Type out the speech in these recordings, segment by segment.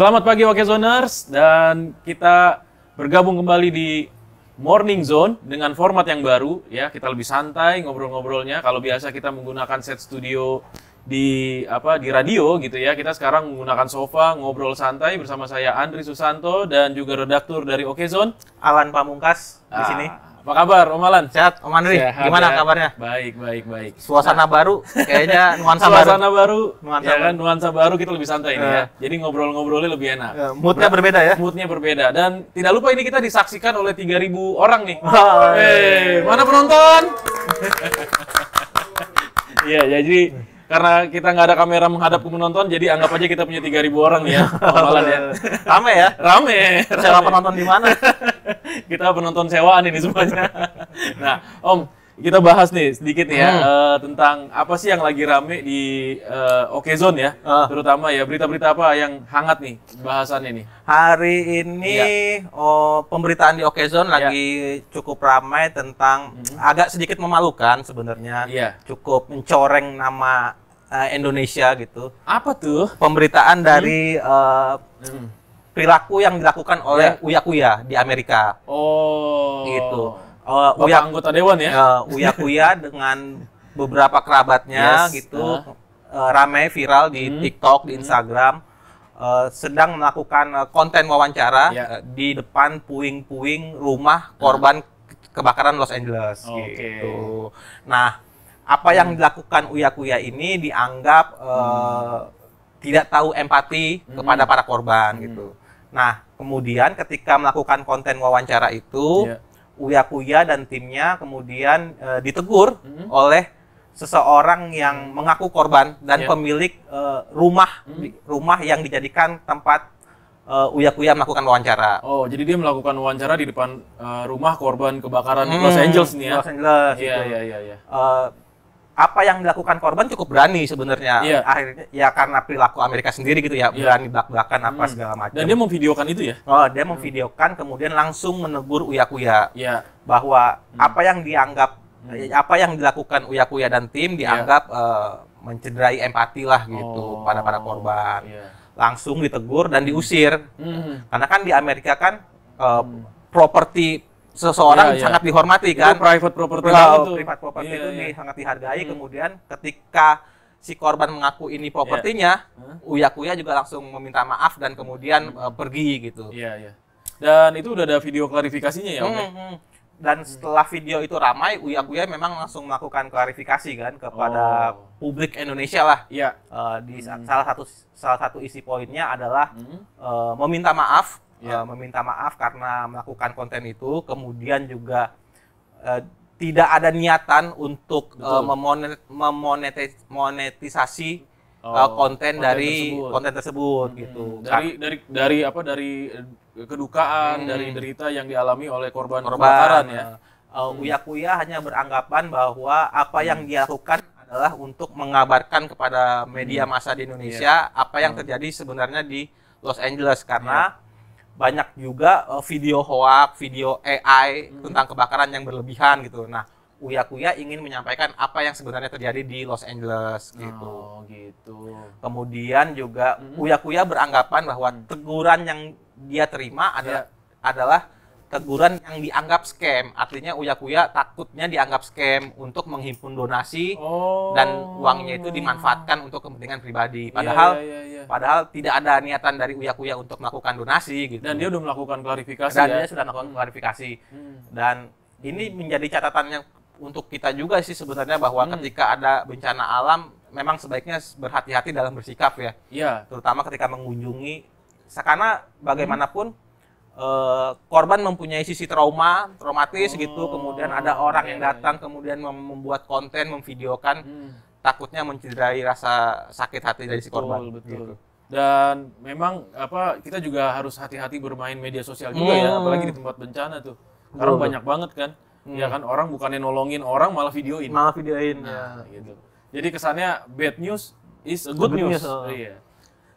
Selamat pagi Okezoners, dan kita bergabung kembali di Morning Zone dengan format yang baru ya. Kita lebih santai ngobrol-ngobrolnya. Kalau biasa kita menggunakan set studio di radio gitu ya. Kita sekarang menggunakan sofa ngobrol santai bersama saya Andri Susanto dan juga redaktur dari Okezone Alan Pamungkas di sini. Apa kabar Om Alan? Sehat Om Andri. Sehat, gimana ya? kabarnya? Baik. Suasana baru, kayaknya nuansa baru. Nuansa Ya kan, nuansa baru, kita lebih santai nih ya. Jadi ngobrolnya lebih enak. Moodnya berbeda ya? Moodnya berbeda. Dan tidak lupa ini kita disaksikan oleh 3.000 orang nih. Mana penonton? Iya, jadi karena kita nggak ada kamera menghadap ke penonton, jadi anggap aja kita punya 3.000 orang nih ya. Malam ya. Rame ya? Rame. Sewa penonton di mana? Kita penonton sewaan ini semuanya. Nah, Om, kita bahas nih sedikit ya tentang apa sih yang lagi rame di Okezone ya. Terutama ya berita-berita apa yang hangat nih bahasannya nih. Hari ini pemberitaan di Okezone lagi cukup ramai tentang agak sedikit memalukan sebenarnya. Cukup mencoreng nama Indonesia gitu. Apa tuh? Pemberitaan dari perilaku yang dilakukan oleh Uya-Kuya di Amerika. Oh. Gitu. Anggota dewan ya? Uya-Kuya dengan beberapa kerabatnya gitu ramai viral di TikTok, di Instagram, sedang melakukan konten wawancara di depan puing-puing rumah korban kebakaran Los Angeles. Gitu. Nah, apa yang dilakukan Uya-Kuya ini dianggap tidak tahu empati kepada para korban gitu. Nah, kemudian ketika melakukan konten wawancara itu, Uya-Kuya dan timnya kemudian ditegur oleh seseorang yang mengaku korban dan pemilik rumah yang dijadikan tempat Uya-Kuya melakukan wawancara. Oh, jadi dia melakukan wawancara di depan rumah korban kebakaran Los Angeles nih ya? Los Angeles. Iya. Apa yang dilakukan korban cukup berani sebenarnya. Akhirnya ya karena perilaku Amerika sendiri gitu ya, berani belak-belakan apa segala macam. Dan dia memvideokan itu ya? Oh, dia memvideokan kemudian langsung menegur Uya-Kuya bahwa apa yang dianggap apa yang dilakukan Uya-Kuya dan tim dianggap mencederai empati lah gitu pada para korban. Langsung ditegur dan diusir. Karena kan di Amerika kan properti seseorang sangat dihormati kan. Itu private property private property itu sangat dihargai. Kemudian ketika si korban mengaku ini propertinya, Uya-Kuya juga langsung meminta maaf dan kemudian pergi gitu. Dan itu udah ada video klarifikasinya ya, Om? Dan setelah video itu ramai, Uya-Kuya memang langsung melakukan klarifikasi kan kepada publik Indonesia lah. Di salah satu isi poinnya adalah meminta maaf. Meminta maaf karena melakukan konten itu, kemudian juga tidak ada niatan untuk memonetisasi konten tersebut gitu. Dari kedukaan, dari derita yang dialami oleh korban kebakaran ya. Uya-Kuya hanya beranggapan bahwa apa yang dia lakukan adalah untuk mengabarkan kepada media massa di Indonesia apa yang terjadi sebenarnya di Los Angeles, karena banyak juga video hoax, video AI tentang kebakaran yang berlebihan gitu. Nah, Uya-Kuya ingin menyampaikan apa yang sebenarnya terjadi di Los Angeles gitu. Kemudian juga Uya-Kuya beranggapan bahwa teguran yang dia terima adalah teguran yang dianggap scam. Artinya Uya-Kuya takutnya dianggap scam untuk menghimpun donasi dan uangnya itu dimanfaatkan untuk kepentingan pribadi. Padahal tidak ada niatan dari Uya-Kuya untuk melakukan donasi gitu. Dan dia udah melakukan klarifikasi dia sudah melakukan klarifikasi. Dan ini menjadi catatan yang untuk kita juga sih sebenarnya, bahwa ketika ada bencana alam memang sebaiknya berhati-hati dalam bersikap ya. Terutama ketika mengunjungi, karena bagaimanapun korban mempunyai sisi traumatis gitu. Kemudian ada orang yang datang kemudian membuat konten, memvideokan, takutnya mencederai rasa sakit hati dari si korban. Betul. Dan memang kita juga harus hati-hati bermain media sosial juga ya, apalagi di tempat bencana tuh. Karena banyak banget kan. Ya kan, orang bukannya nolongin orang malah videoin. Nah, gitu. Jadi kesannya bad news is a good news.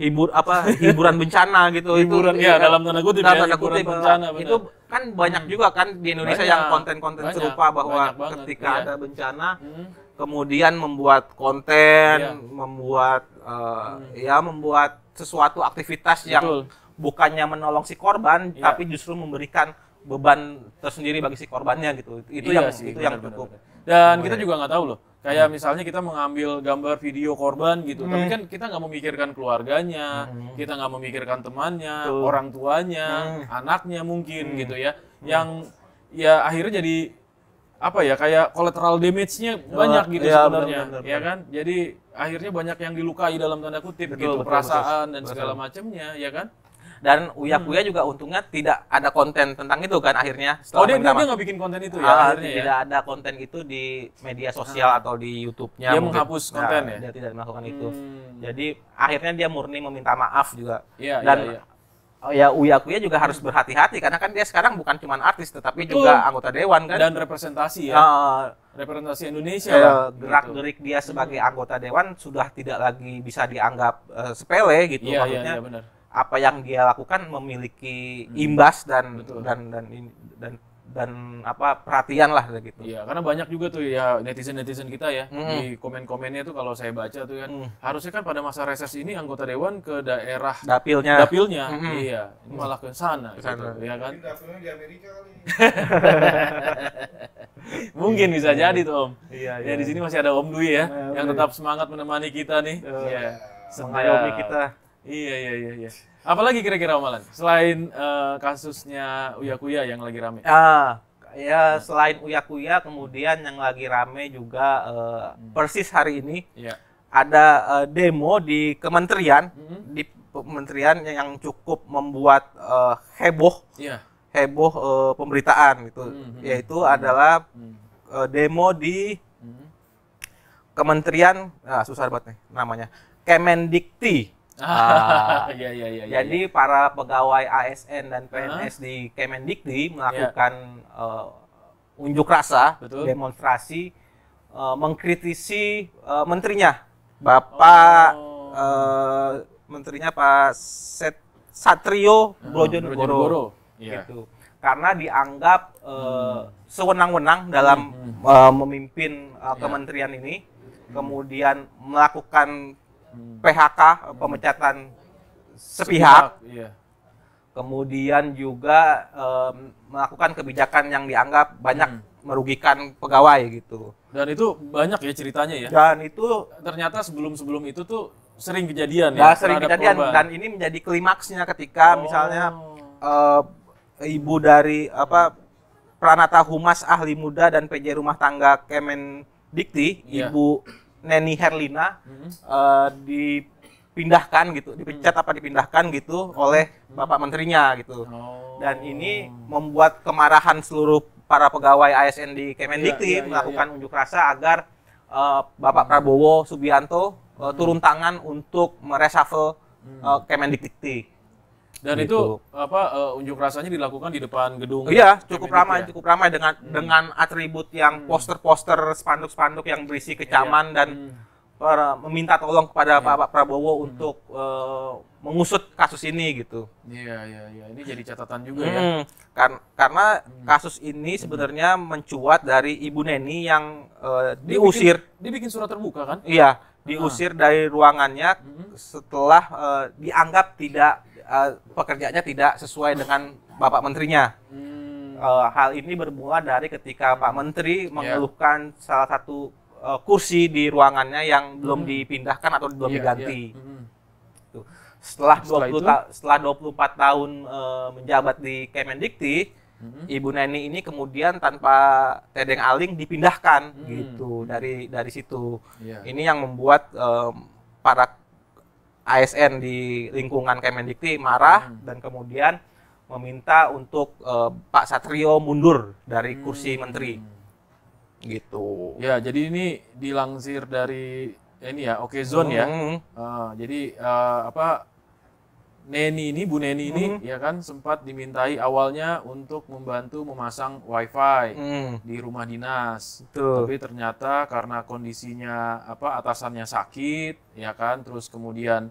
Hiburan bencana gitu. Dalam tanda kutip hiburan bencana. Bener. Itu kan banyak juga kan di Indonesia yang konten-konten serupa, bahwa ketika ada bencana kemudian membuat konten, Iya. membuat ya membuat sesuatu aktivitas yang Betul. bukannya menolong si korban, Iya. tapi justru memberikan beban tersendiri bagi si korbannya gitu. Itu Iya yang sih, itu yang benar, cukup. benar. Dan Oh, kita ya. juga nggak tahu loh. Kayak misalnya kita mengambil gambar video korban gitu, tapi kan kita nggak memikirkan keluarganya, kita nggak memikirkan temannya, Betul. orang tuanya, anaknya mungkin gitu ya, yang ya akhirnya jadi apa ya kayak collateral damage-nya banyak gitu iya, sebenarnya, benar, ya kan? Jadi akhirnya banyak yang dilukai dalam tanda kutip Betul, gitu, betul, perasaan dan betul. segala macamnya, ya kan? Dan Uya juga untungnya tidak ada konten tentang itu kan akhirnya. Oh, setelah dia minta maaf. nggak bikin konten itu ya akhirnya ya? Tidak ada konten itu di media sosial atau di YouTube-nya. Dia mungkin. menghapus konten ya? Dia tidak melakukan itu. Hmm. Jadi akhirnya dia murni meminta maaf juga. Iya, Dan iya, iya. ya Uya juga harus berhati-hati karena kan dia sekarang bukan cuma artis tetapi Betul. juga anggota dewan kan. Dan representasi ya, Eh, representasi Indonesia lah. gerak-gerik dia sebagai anggota dewan sudah tidak lagi bisa dianggap sepele gitu. Iya, iya, Maksudnya iya benar. apa yang dia lakukan memiliki imbas dan Betul. dan apa perhatian lah gitu. Iya, karena banyak juga tuh ya netizen kita ya di komen-komennya tuh kalau saya baca tuh kan harusnya kan pada masa reses ini anggota dewan ke daerah Dapilnya. dapilnya, iya, ini malah ke sana, sana. gitu, ya kan? Mungkin dapurnya di Amerika kali. Mungkin bisa jadi tuh Om. Iya, Ya di sini masih ada Om Dwi ya, Nah, yang tetap semangat menemani kita nih. Iya, mengayomi sedap. kita. Iya. Apalagi kira-kira Om Alan? Selain kasusnya Uya yang lagi rame. Ya selain Uya kemudian yang lagi rame juga persis hari ini Iya. ada demo di kementerian yang cukup membuat heboh Iya. pemberitaan gitu, yaitu adalah demo di kementerian susah banget nih namanya Kemendikti. Iya. Jadi para pegawai ASN dan PNS di Kemendikti melakukan unjuk rasa, Betul. demonstrasi, mengkritisi menterinya, Bapak menterinya Pak Satrio Brojonegoro, Iya. gitu. Karena dianggap sewenang-wenang dalam memimpin kementerian ini, kemudian melakukan PHK, pemecatan sepihak, Iya. kemudian juga melakukan kebijakan yang dianggap banyak merugikan pegawai gitu. Dan itu banyak ya ceritanya ya. Dan itu Ternyata sebelum itu tuh sering kejadian ya. sering terhadap kejadian korban. dan ini menjadi klimaksnya ketika misalnya ibu dari Pranata Humas Ahli Muda dan PJ Rumah Tangga Kemendikti, Iya. Ibu Neni Herlina dipindahkan gitu, dipecat dipindahkan gitu oleh Bapak Menterinya gitu. Dan ini membuat kemarahan seluruh para pegawai ASN di Kemendikti Iya, melakukan unjuk rasa agar Bapak Prabowo Subianto turun tangan untuk mereshuffle Kemendikti. Dan gitu. itu unjuk rasanya dilakukan di depan gedung. Iya, cukup Kemendikti ramai dengan atribut yang poster-poster, spanduk-spanduk yang berisi kecaman dan meminta tolong kepada Pak Prabowo untuk mengusut kasus ini gitu. Iya. Ini jadi catatan juga ya. Karena kasus ini sebenarnya mencuat dari Ibu Neni yang diusir. Dia bikin surat terbuka kan? Iya, diusir dari ruangannya setelah dianggap tidak pekerjaannya tidak sesuai dengan Bapak Menterinya. Hal ini bermula dari ketika Pak Menteri mengeluhkan salah satu kursi di ruangannya yang belum dipindahkan atau belum diganti. Tuh. Setelah 24 tahun menjabat di Kemendikti, Ibu Neni ini kemudian tanpa tedeng aling dipindahkan gitu dari situ. Iya. Ini yang membuat para ASN di lingkungan Kemendikti marah dan kemudian meminta untuk Pak Satrio mundur dari kursi menteri. Gitu. Ya, jadi ini dilansir dari ini ya, Okezone ya. Jadi Bu Neni ini ya kan sempat dimintai awalnya untuk membantu memasang WiFi di rumah dinas. Betul. Tapi ternyata karena kondisinya atasannya sakit ya kan, terus kemudian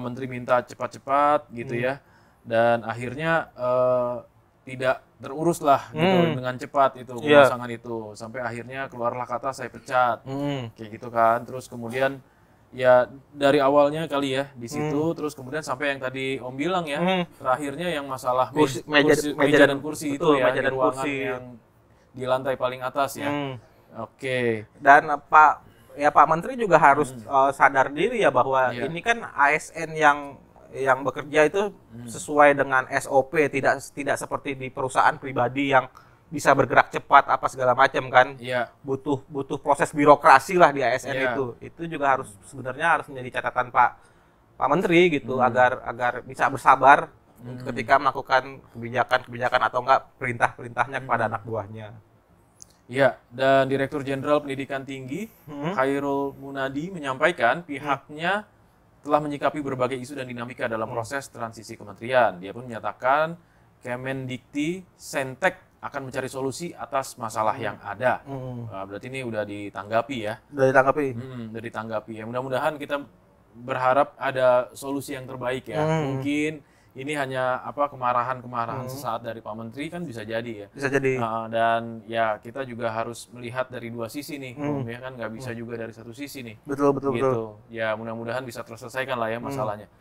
Menteri minta cepat-cepat gitu ya. Dan akhirnya tidak terurus lah gitu dengan cepat itu pemasangan itu, sampai akhirnya keluarlah kata saya pecat kayak gitu kan. Terus kemudian ya dari awalnya kali ya di situ, terus kemudian sampai yang tadi Om bilang ya, terakhirnya yang masalah meja dan kursi itu ya, meja di dan ruangan kursi yang di lantai paling atas ya. Oke. Dan Pak Menteri juga harus sadar diri ya bahwa ini kan ASN yang bekerja itu sesuai dengan SOP, tidak seperti di perusahaan pribadi yang bisa bergerak cepat apa segala macam kan. Butuh proses birokrasi lah di ASN itu juga sebenarnya harus menjadi catatan Pak Menteri gitu, agar bisa bersabar ketika melakukan kebijakan atau enggak perintahnya kepada anak buahnya. Ya, dan Direktur Jenderal Pendidikan Tinggi Khairul Munadi menyampaikan pihaknya telah menyikapi berbagai isu dan dinamika dalam proses transisi kementerian. Dia pun menyatakan Kemendikti Sentek akan mencari solusi atas masalah yang ada. Berarti ini udah ditanggapi ya? Udah ditanggapi. Ya, mudah-mudahan kita berharap ada solusi yang terbaik ya. Mungkin ini hanya kemarahan sesaat dari Pak Menteri kan bisa jadi ya. Bisa jadi. Dan ya kita juga harus melihat dari dua sisi nih, ya kan nggak bisa juga dari satu sisi nih. Betul. Gitu. Ya mudah-mudahan bisa terselesaikan lah ya masalahnya.